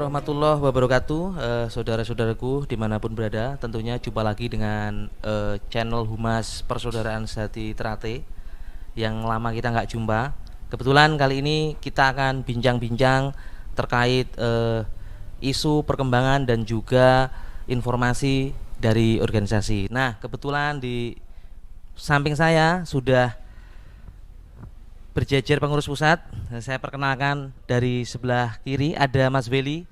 warahmatullahi wabarakatuh, saudara-saudaraku dimanapun berada. Tentunya jumpa lagi dengan channel Humas Persaudaraan Sejati Trate yang lama kita nggak jumpa. Kebetulan kali ini kita akan bincang-bincang terkait isu perkembangan dan juga informasi dari organisasi. Nah, kebetulan di samping saya sudah berjejer pengurus pusat. Saya perkenalkan dari sebelah kiri ada Mas Beli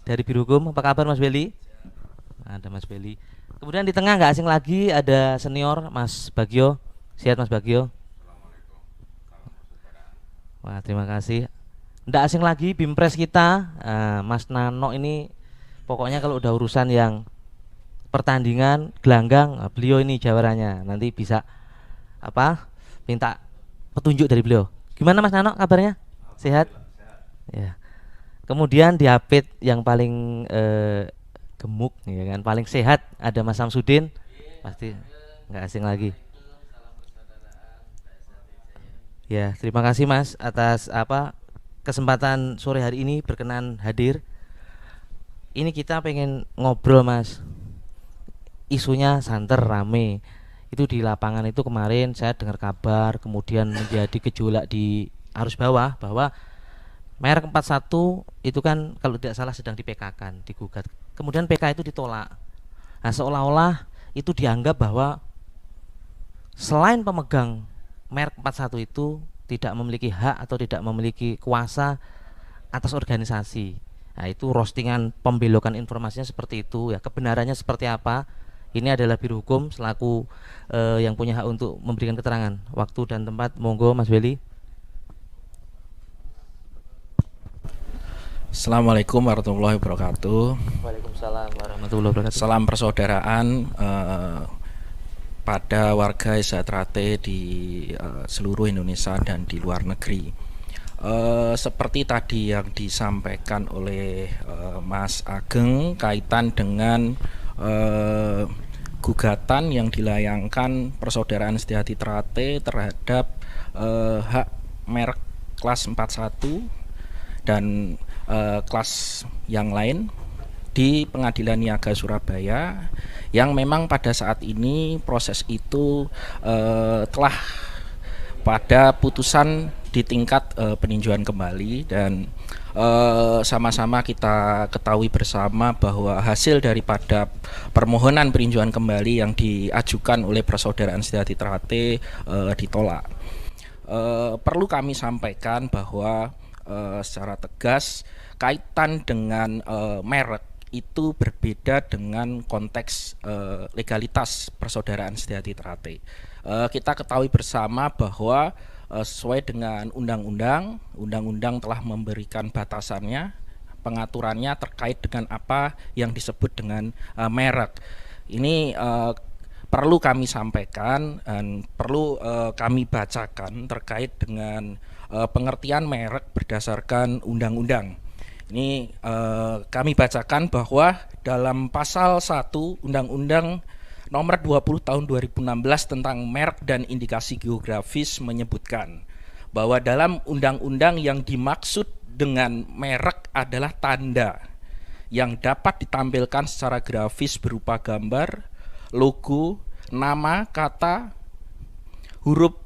dari Biro Hukum. Apa kabar Mas Beli? Ada Mas Beli. Kemudian di tengah nggak asing lagi ada senior Mas Bagio. Sehat Mas Bagio? Wah, terima kasih. Nggak asing lagi Bimpres kita, Mas Nano ini. Pokoknya kalau udah urusan yang pertandingan gelanggang, beliau ini jawarannya. Nanti bisa minta petunjuk dari beliau. Gimana Mas Nano kabarnya? Sehat? Ya. Kemudian di Hapit yang paling gemuk ya kan, paling sehat ada Mas Samsudin. Pasti nggak asing lagi. Ya, terima kasih Mas atas kesempatan sore hari ini berkenan hadir. Ini kita pengen ngobrol Mas. Isunya santer rame. Itu di lapangan itu kemarin saya dengar kabar kemudian menjadi gejolak di arus bawah bahwa merek 41 itu kan kalau tidak salah sedang di PK-kan, digugat. Kemudian PK itu ditolak. Nah, seolah-olah itu dianggap bahwa selain pemegang merek 41 itu tidak memiliki hak atau tidak memiliki kuasa atas organisasi. Nah, itu roastingan pembelokan informasinya seperti itu ya. Kebenarannya seperti apa? Ini adalah Biro Hukum selaku yang punya hak untuk memberikan keterangan. Waktu dan tempat, monggo Mas Beli. Assalamualaikum warahmatullahi wabarakatuh. Waalaikumsalam warahmatullahi wabarakatuh. Salam persaudaraan pada warga Trate di seluruh Indonesia dan di luar negeri. Seperti tadi yang disampaikan oleh Mas Ageng kaitan dengan gugatan yang dilayangkan Persaudaraan Sejati Trate terhadap hak merek kelas 41 dan kelas yang lain di Pengadilan Niaga Surabaya, yang memang pada saat ini proses itu telah pada putusan di tingkat peninjauan kembali, dan sama-sama kita ketahui bersama bahwa hasil daripada permohonan peninjauan kembali yang diajukan oleh Persaudaraan Sejati Trate ditolak. Perlu kami sampaikan bahwa secara tegas kaitan dengan merek itu berbeda dengan konteks legalitas Persaudaraan Sejati Trate. Kita ketahui bersama bahwa sesuai dengan undang-undang telah memberikan batasannya, pengaturannya terkait dengan apa yang disebut dengan merek. Ini perlu kami sampaikan dan perlu kami bacakan terkait dengan pengertian merek berdasarkan undang-undang. Ini kami bacakan bahwa dalam pasal 1 Undang-Undang Nomor 20 Tahun 2016 tentang merek dan indikasi geografis menyebutkan bahwa dalam undang-undang yang dimaksud dengan merek adalah tanda yang dapat ditampilkan secara grafis berupa gambar, logo, nama, kata, huruf,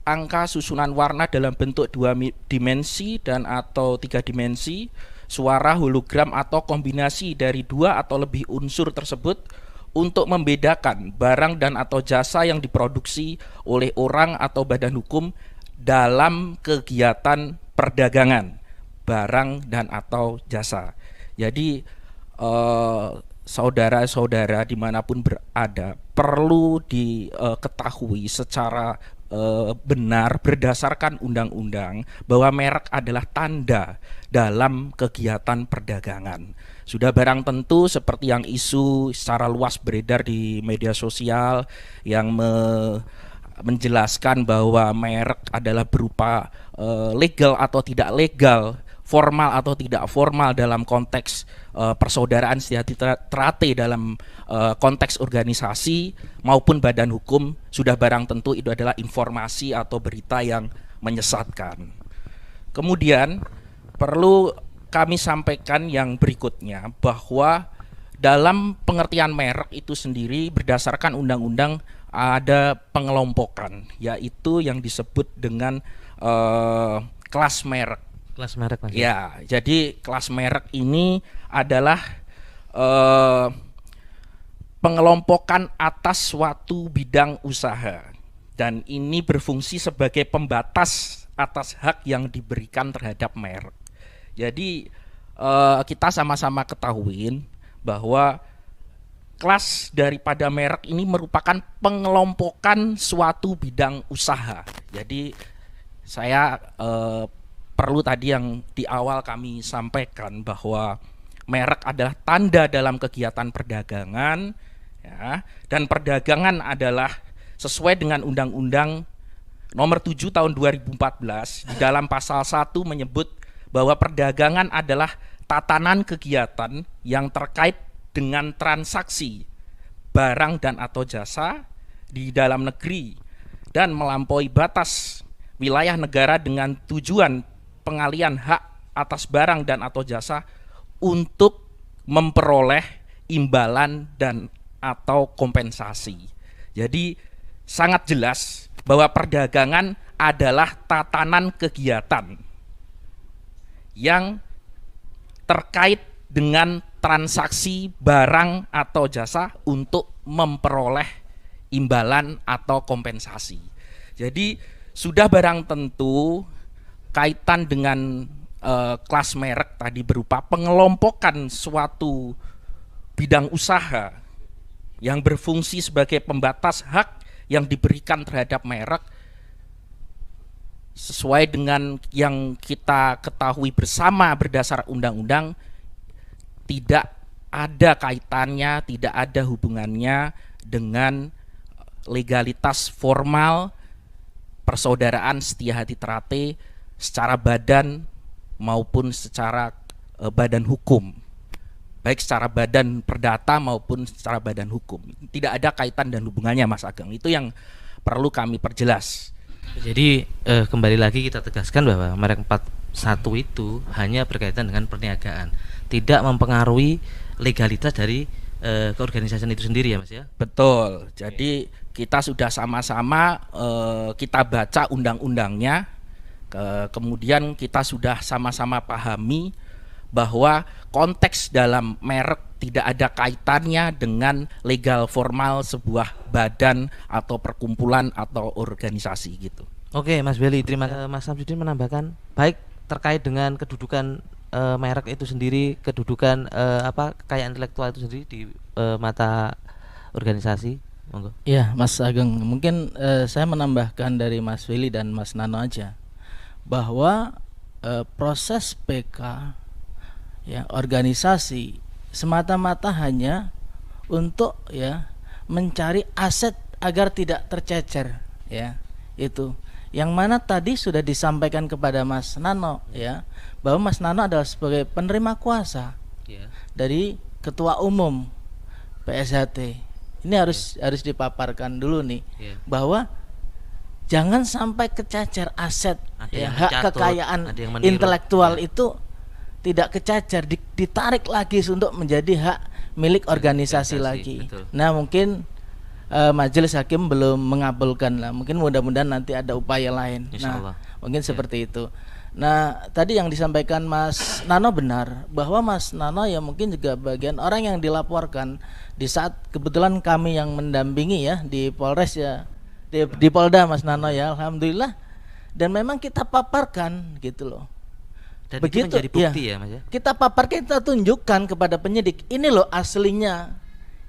angka, susunan warna dalam bentuk 2 dimensi dan atau 3 dimensi, suara, hologram atau kombinasi dari 2 atau lebih unsur tersebut untuk membedakan barang dan atau jasa yang diproduksi oleh orang atau badan hukum dalam kegiatan perdagangan barang dan atau jasa. Jadi saudara-saudara dimanapun berada perlu diketahui secara benar berdasarkan undang-undang bahwa merek adalah tanda dalam kegiatan perdagangan. Sudah barang tentu seperti yang isu secara luas beredar di media sosial yang menjelaskan bahwa merek adalah berupa legal atau tidak legal, formal atau tidak formal dalam konteks persaudaraan sejati Trate dalam konteks organisasi maupun badan hukum. Sudah barang tentu itu adalah informasi atau berita yang menyesatkan. Kemudian perlu kami sampaikan yang berikutnya, bahwa dalam pengertian merek itu sendiri berdasarkan undang-undang ada pengelompokan, yaitu yang disebut dengan kelas merek. Kelas merek Mas. Ya, jadi kelas merek ini adalah pengelompokan atas suatu bidang usaha, dan ini berfungsi sebagai pembatas atas hak yang diberikan terhadap merek. Jadi kita sama-sama ketahuin bahwa kelas daripada merek ini merupakan pengelompokan suatu bidang usaha. Jadi saya perlu tadi yang di awal kami sampaikan bahwa merek adalah tanda dalam kegiatan perdagangan, ya, dan perdagangan adalah sesuai dengan Undang-Undang Nomor 7 Tahun 2014 di dalam pasal 1 menyebut bahwa perdagangan adalah tatanan kegiatan yang terkait dengan transaksi barang dan atau jasa di dalam negeri dan melampaui batas wilayah negara dengan tujuan pengalian hak atas barang dan atau jasa untuk memperoleh imbalan dan atau kompensasi. Jadi sangat jelas bahwa perdagangan adalah tatanan kegiatan yang terkait dengan transaksi barang atau jasa untuk memperoleh imbalan atau kompensasi. Jadi sudah barang tentu kaitan dengan kelas merek tadi berupa pengelompokan suatu bidang usaha yang berfungsi sebagai pembatas hak yang diberikan terhadap merek sesuai dengan yang kita ketahui bersama berdasar undang-undang, tidak ada kaitannya, tidak ada hubungannya dengan legalitas formal persaudaraan Setia Hati Trate secara badan maupun secara badan hukum, baik secara badan perdata maupun secara badan hukum. Tidak ada kaitan dan hubungannya, Mas Ageng. Itu yang perlu kami perjelas. Jadi kembali lagi kita tegaskan bahwa merek 41 itu hanya berkaitan dengan perniagaan, tidak mempengaruhi legalitas dari keorganisasian itu sendiri, ya Mas ya. Betul. Jadi kita sudah sama-sama kita baca undang-undangnya, kemudian kita sudah sama-sama pahami bahwa konteks dalam merek tidak ada kaitannya dengan legal formal sebuah badan atau perkumpulan atau organisasi gitu. Oke, Mas Belly, terima kasih. Mas Samsudin menambahkan baik terkait dengan kedudukan merek itu sendiri, kedudukan kekayaan intelektual itu sendiri di mata organisasi. Monggo. Ya, Mas Ageng, mungkin saya menambahkan dari Mas Willy dan Mas Nano aja bahwa proses PK ya organisasi semata-mata hanya untuk ya mencari aset agar tidak tercecer, ya itu yang mana tadi sudah disampaikan kepada Mas Nano ya, bahwa Mas Nano adalah sebagai penerima kuasa dari Ketua Umum PSHT. Ini harus dipaparkan dulu nih bahwa jangan sampai kececer aset ya, hak kekayaan intelektual itu tidak kececer, ditarik lagi untuk menjadi hak milik organisasi lagi. Betul. Nah mungkin majelis hakim belum mengabulkan lah, mungkin mudah-mudahan nanti ada upaya lain. Nah mungkin seperti itu. Nah tadi yang disampaikan Mas Nano benar, bahwa Mas Nano ya mungkin juga bagian orang yang dilaporkan di saat kebetulan kami yang mendampingi ya di Polres ya, di Polda Mas Nano ya, alhamdulillah, dan memang kita paparkan gitu loh. Dan begitu, itu menjadi bukti ya Mas ya. Kita paparkan, kita tunjukkan kepada penyidik, ini loh aslinya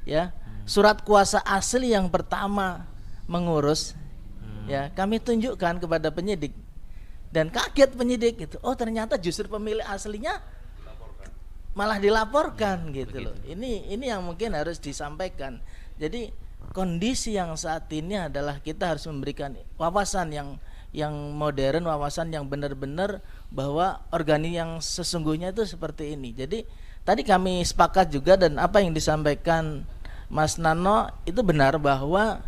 ya, surat kuasa asli yang pertama mengurus ya, kami tunjukkan kepada penyidik. Dan kaget penyidik gitu, oh ternyata justru pemilik aslinya malah dilaporkan gitu loh. Ini yang mungkin harus disampaikan. Jadi kondisi yang saat ini adalah kita harus memberikan wawasan yang modern, wawasan yang benar-benar bahwa organik yang sesungguhnya itu seperti ini. Jadi tadi kami sepakat juga, dan apa yang disampaikan Mas Nano itu benar, bahwa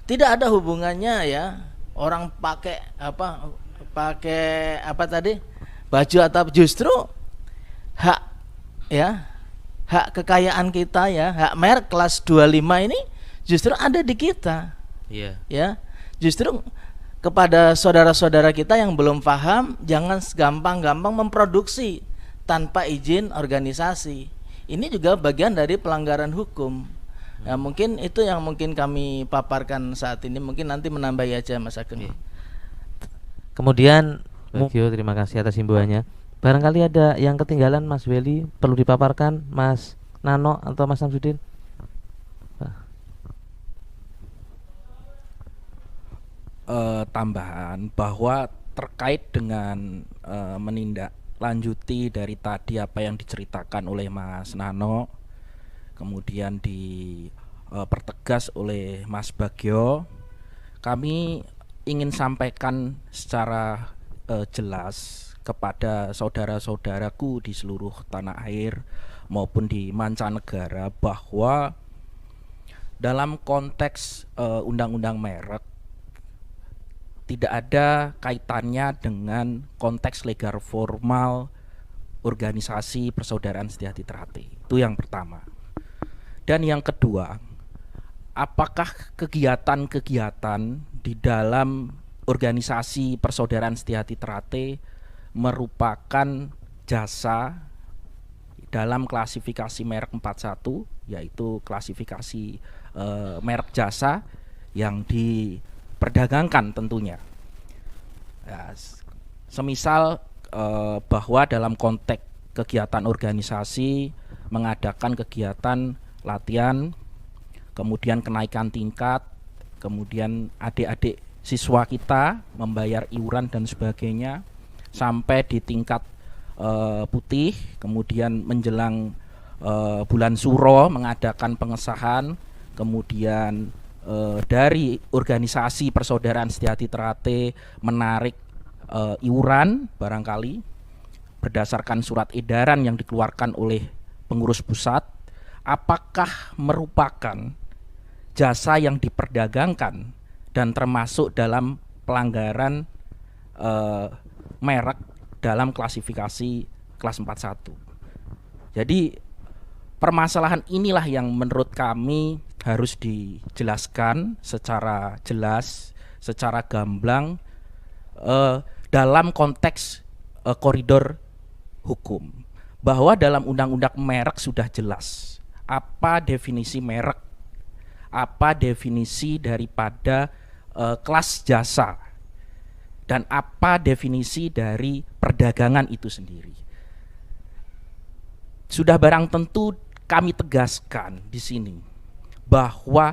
tidak ada hubungannya ya orang pakai apa tadi baju, atau justru hak ya, hak kekayaan kita ya, hak merek kelas 25 ini justru ada di kita. Iya. Ya. Justru kepada saudara-saudara kita yang belum paham, jangan gampang-gampang memproduksi tanpa izin organisasi. Ini juga bagian dari pelanggaran hukum. Ya, mungkin itu yang mungkin kami paparkan saat ini. Mungkin nanti menambahi aja Mas Ageng. Oke. Kemudian Bagio, terima kasih atas himbauannya. Barangkali ada yang ketinggalan Mas Weli, perlu dipaparkan Mas Nano atau Mas Samsudin? Tambahan bahwa terkait dengan menindaklanjuti dari tadi apa yang diceritakan oleh Mas Nano, kemudian dipertegas oleh Mas Bagio, kami ingin sampaikan secara jelas kepada saudara-saudaraku di seluruh tanah air maupun di mancanegara bahwa dalam konteks undang-undang merek tidak ada kaitannya dengan konteks legal formal organisasi persaudaraan Setiahati Ternate. Itu yang pertama. Dan yang kedua, apakah kegiatan-kegiatan di dalam organisasi persaudaraan Setiahati Ternate merupakan jasa dalam klasifikasi merek 41, yaitu klasifikasi merek jasa yang diperdagangkan tentunya. Ya, semisal bahwa dalam konteks kegiatan organisasi mengadakan kegiatan latihan, kemudian kenaikan tingkat, kemudian adik-adik siswa kita membayar iuran dan sebagainya sampai di tingkat putih, kemudian menjelang bulan Suro mengadakan pengesahan, kemudian dari organisasi persaudaraan Setiahati Ternate menarik iuran barangkali berdasarkan surat edaran yang dikeluarkan oleh pengurus pusat, apakah merupakan jasa yang diperdagangkan dan termasuk dalam pelanggaran merek dalam klasifikasi kelas 41. Jadi permasalahan inilah yang menurut kami harus dijelaskan secara jelas, secara gamblang dalam konteks koridor hukum, bahwa dalam undang-undang merek sudah jelas apa definisi merek, apa definisi daripada kelas jasa, dan apa definisi dari perdagangan itu sendiri. Sudah barang tentu kami tegaskan di sini bahwa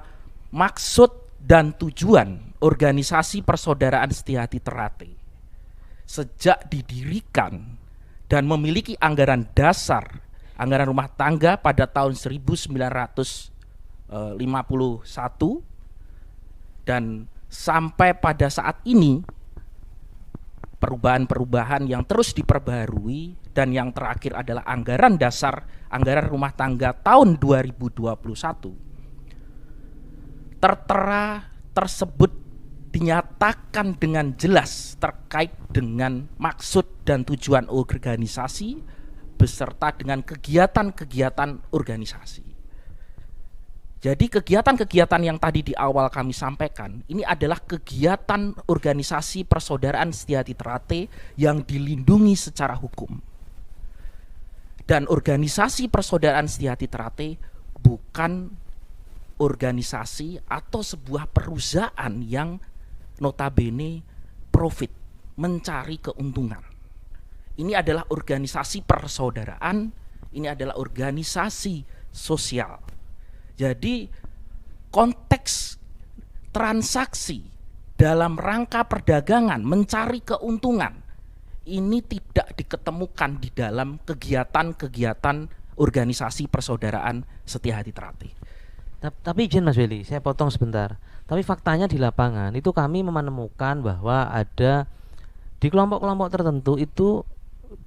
maksud dan tujuan organisasi persaudaraan Setiahati Ternate sejak didirikan dan memiliki anggaran dasar, anggaran rumah tangga pada tahun 1951 dan sampai pada saat ini perubahan-perubahan yang terus diperbaharui, dan yang terakhir adalah anggaran dasar, anggaran rumah tangga tahun 2021 tertera tersebut dinyatakan dengan jelas terkait dengan maksud dan tujuan organisasi beserta dengan kegiatan-kegiatan organisasi. Jadi kegiatan-kegiatan yang tadi di awal kami sampaikan ini adalah kegiatan organisasi persaudaraan Setiahati Ternate yang dilindungi secara hukum. Dan organisasi persaudaraan Setiahati Ternate bukan organisasi atau sebuah perusahaan yang notabene profit, mencari keuntungan. Ini adalah organisasi persaudaraan, ini adalah organisasi sosial. Jadi konteks transaksi dalam rangka perdagangan mencari keuntungan ini tidak diketemukan di dalam kegiatan-kegiatan organisasi persaudaraan Setiahati Ternate. Tapi izin Mas Weli, saya potong sebentar. Tapi faktanya di lapangan itu kami menemukan bahwa ada di kelompok-kelompok tertentu itu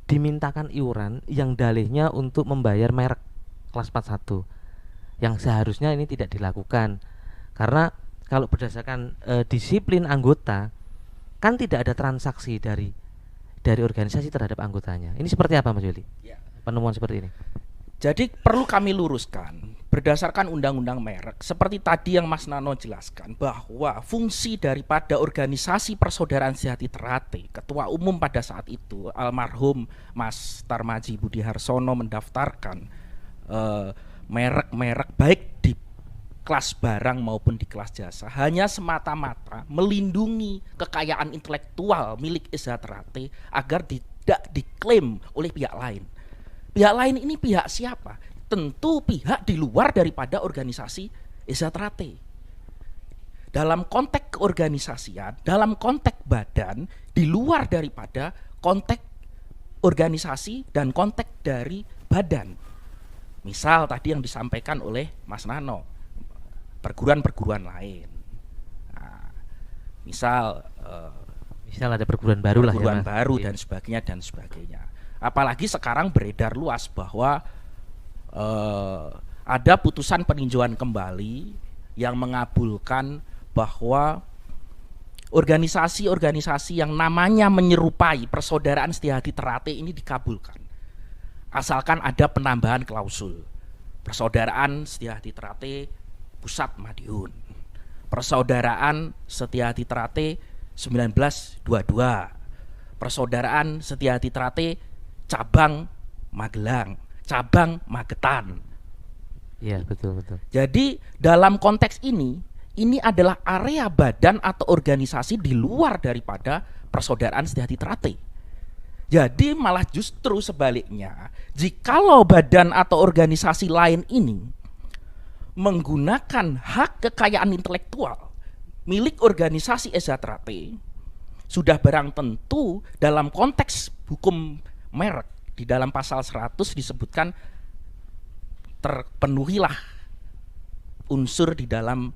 dimintakan iuran yang dalihnya untuk membayar merek kelas 41, yang seharusnya ini tidak dilakukan. Karena kalau berdasarkan disiplin anggota kan tidak ada transaksi dari organisasi terhadap anggotanya. Ini seperti apa Mas Weli? Ya, penemuan seperti ini? Jadi perlu kami luruskan berdasarkan undang-undang merek seperti tadi yang Mas Nano jelaskan bahwa fungsi daripada organisasi persaudaraan sejati Ternate, ketua umum pada saat itu almarhum Mas Tarmaji Budi Harsono mendaftarkan merek-merek baik di kelas barang maupun di kelas jasa hanya semata-mata melindungi kekayaan intelektual milik Eza Ternate agar tidak diklaim oleh pihak lain. Pihak lain ini pihak siapa? Tentu pihak di luar daripada organisasi Eza Ternate. Dalam konteks keorganisasian, dalam konteks badan, di luar daripada konteks organisasi dan konteks dari badan. Misal tadi yang disampaikan oleh Mas Nano, perguruan-perguruan lain. Nah, misal Ada perguruan baru lah ya, perguruan Mas. baru Iya. dan sebagainya. Apalagi sekarang beredar luas bahwa ada putusan peninjauan kembali yang mengabulkan bahwa organisasi-organisasi yang namanya menyerupai Persaudaraan Setiahati Ternate ini dikabulkan. Asalkan ada penambahan klausul. Persaudaraan Setiahati Ternate Pusat Madiun. Persaudaraan Setiahati Ternate 1922. Persaudaraan Setiahati Ternate cabang Magelang, cabang Magetan. Iya, betul. Jadi dalam konteks ini adalah area badan atau organisasi di luar daripada Persaudaraan Setiahati Ternate. Jadi malah justru sebaliknya, jikalau badan atau organisasi lain ini menggunakan hak kekayaan intelektual milik organisasi Eza Ternate, sudah barang tentu dalam konteks hukum merek di dalam pasal 100 disebutkan terpenuhilah unsur di dalam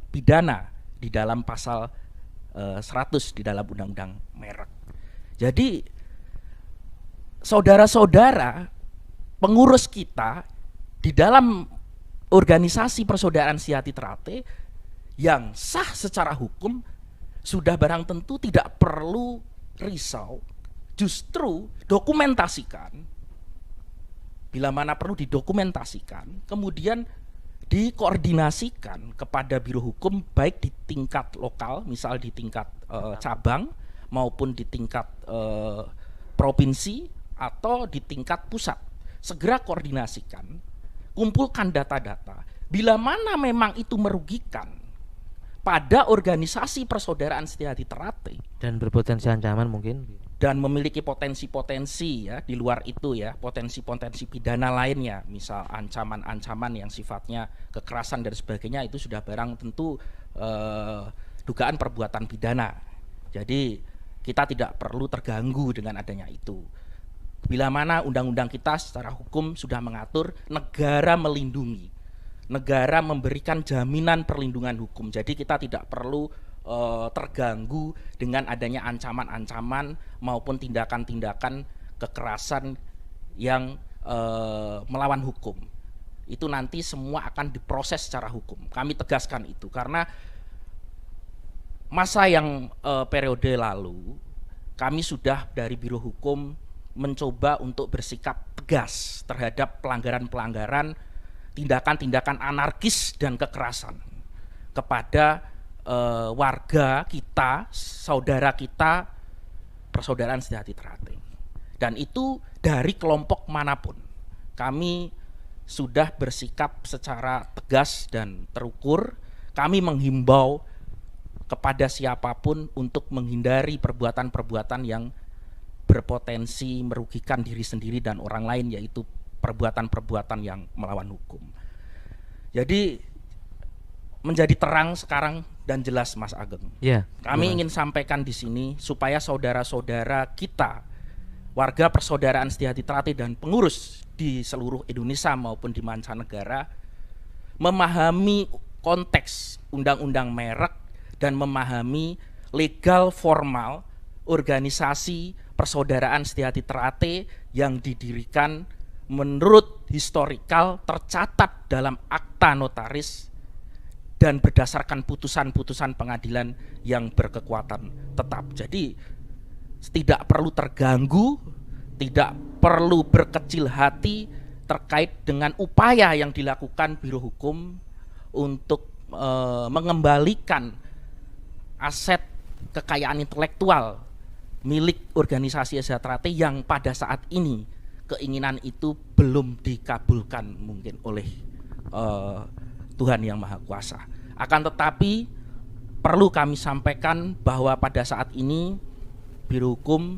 pidana di dalam pasal 100 di dalam undang-undang merek. Jadi saudara-saudara pengurus kita di dalam organisasi Persaudaraan Sejati Ternate yang sah secara hukum sudah barang tentu tidak perlu risau, justru dokumentasikan bila mana perlu didokumentasikan, kemudian dikoordinasikan kepada Biro Hukum baik di tingkat lokal, misal di tingkat cabang maupun di tingkat provinsi atau di tingkat pusat. Segera koordinasikan, kumpulkan data-data. Bila mana memang itu merugikan pada organisasi Persaudaraan Sejati Ternate Dan berpotensi ancaman mungkin. dan memiliki potensi-potensi ya di luar itu ya, potensi-potensi pidana lainnya, misal ancaman-ancaman yang sifatnya kekerasan dan sebagainya, itu sudah barang tentu dugaan perbuatan pidana. Jadi kita tidak perlu terganggu dengan adanya itu. Bila mana undang-undang kita secara hukum sudah mengatur negara melindungi, negara memberikan jaminan perlindungan hukum. Jadi kita tidak perlu terganggu dengan adanya ancaman-ancaman maupun tindakan-tindakan kekerasan yang melawan hukum. Itu nanti semua akan diproses secara hukum. Kami tegaskan itu karena masa yang periode lalu kami sudah dari Biro Hukum mencoba untuk bersikap tegas terhadap pelanggaran-pelanggaran, tindakan-tindakan anarkis dan kekerasan kepada warga kita, saudara kita, Persaudaraan Sejati Ternate. Dan itu dari kelompok manapun. Kami sudah bersikap secara tegas dan terukur. Kami menghimbau kepada siapapun untuk menghindari perbuatan-perbuatan yang berpotensi merugikan diri sendiri dan orang lain, yaitu perbuatan-perbuatan yang melawan hukum. Jadi menjadi terang sekarang dan jelas, Mas Ageng. Iya. Kami ingin sampaikan di sini supaya saudara-saudara kita, warga Persaudaraan Sejati Ternate dan pengurus di seluruh Indonesia maupun di mancanegara memahami konteks undang-undang merek dan memahami legal formal organisasi Persaudaraan Sejati Ternate yang didirikan menurut historikal tercatat dalam akta notaris dan berdasarkan putusan-putusan pengadilan yang berkekuatan tetap. Jadi tidak perlu terganggu tidak perlu berkecil hati terkait dengan upaya yang dilakukan Biro Hukum untuk mengembalikan aset kekayaan intelektual milik organisasi Sejahtera yang pada saat ini keinginan itu belum dikabulkan mungkin oleh Tuhan Yang Maha Kuasa. Akan tetapi perlu kami sampaikan bahwa pada saat ini Biro Hukum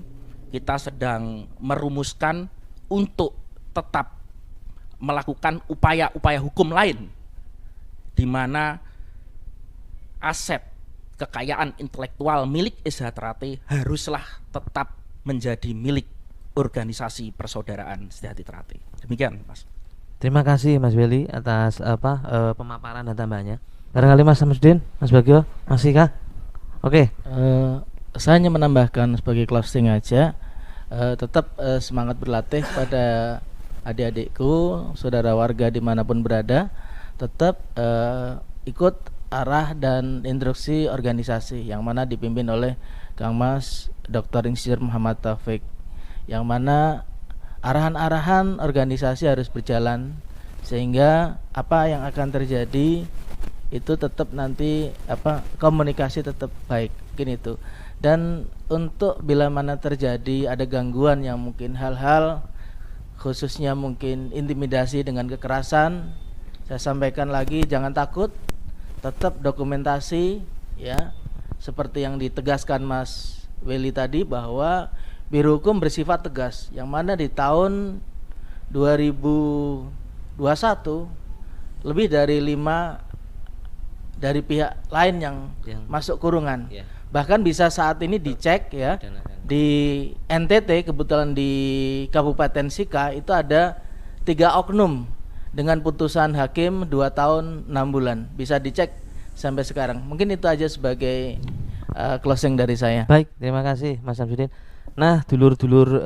kita sedang merumuskan untuk tetap melakukan upaya-upaya hukum lain di mana aset kekayaan intelektual milik Sejahtera haruslah tetap menjadi milik organisasi persaudaraan Setiahati Trate. Demikian, Mas. Terima kasih Mas Willy atas pemaparan dan tambahannya. Barangkali Mas Samsudin, Mas Bagio, masih kah? Oke. Saya hanya menambahkan sebagai closing aja, tetap semangat berlatih pada adik-adikku, saudara warga dimanapun berada, tetap ikut arah dan instruksi organisasi yang mana dipimpin oleh Kang Mas Dr. Insinyur Muhammad Taufik, yang mana arahan-arahan organisasi harus berjalan sehingga apa yang akan terjadi itu tetap nanti komunikasi tetap baik, mungkin itu. Dan untuk bila mana terjadi ada gangguan yang mungkin hal-hal khususnya mungkin intimidasi dengan kekerasan, saya sampaikan lagi jangan takut, tetap dokumentasi ya, seperti yang ditegaskan Mas Willy tadi bahwa Biro Hukum bersifat tegas, yang mana di tahun 2021 lebih dari 5 dari pihak lain yang masuk kurungan. Bahkan bisa saat ini dicek ya, di NTT kebetulan di Kabupaten Sika itu ada 3 oknum dengan putusan hakim 2 tahun 6 bulan. Bisa dicek sampai sekarang. Mungkin itu aja sebagai closing dari saya. Baik, terima kasih Mas Samsudin. Nah, dulur-dulur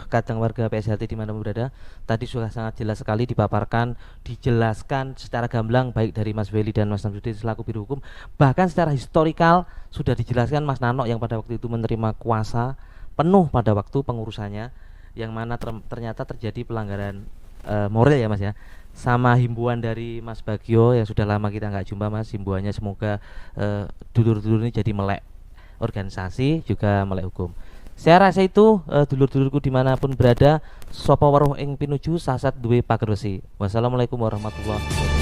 kadang warga PSHT di mana berada, tadi sudah sangat jelas sekali dipaparkan, dijelaskan secara gamblang baik dari Mas Willy dan Mas Samsudin selaku Biro Hukum, bahkan secara historikal sudah dijelaskan Mas Nano yang pada waktu itu menerima kuasa penuh pada waktu pengurusannya, yang mana ternyata terjadi pelanggaran moral ya Mas ya. Sama himbauan dari Mas Bagio yang sudah lama kita nggak jumpa Mas, himbauannya semoga dulur-dulur ini jadi melek organisasi juga melek hukum. Saya rasa itu dulur-dulurku dimanapun berada, sapa weruh ing pinuju sasat duwe pagerwesi. Wassalamualaikum warahmatullahi wabarakatuh.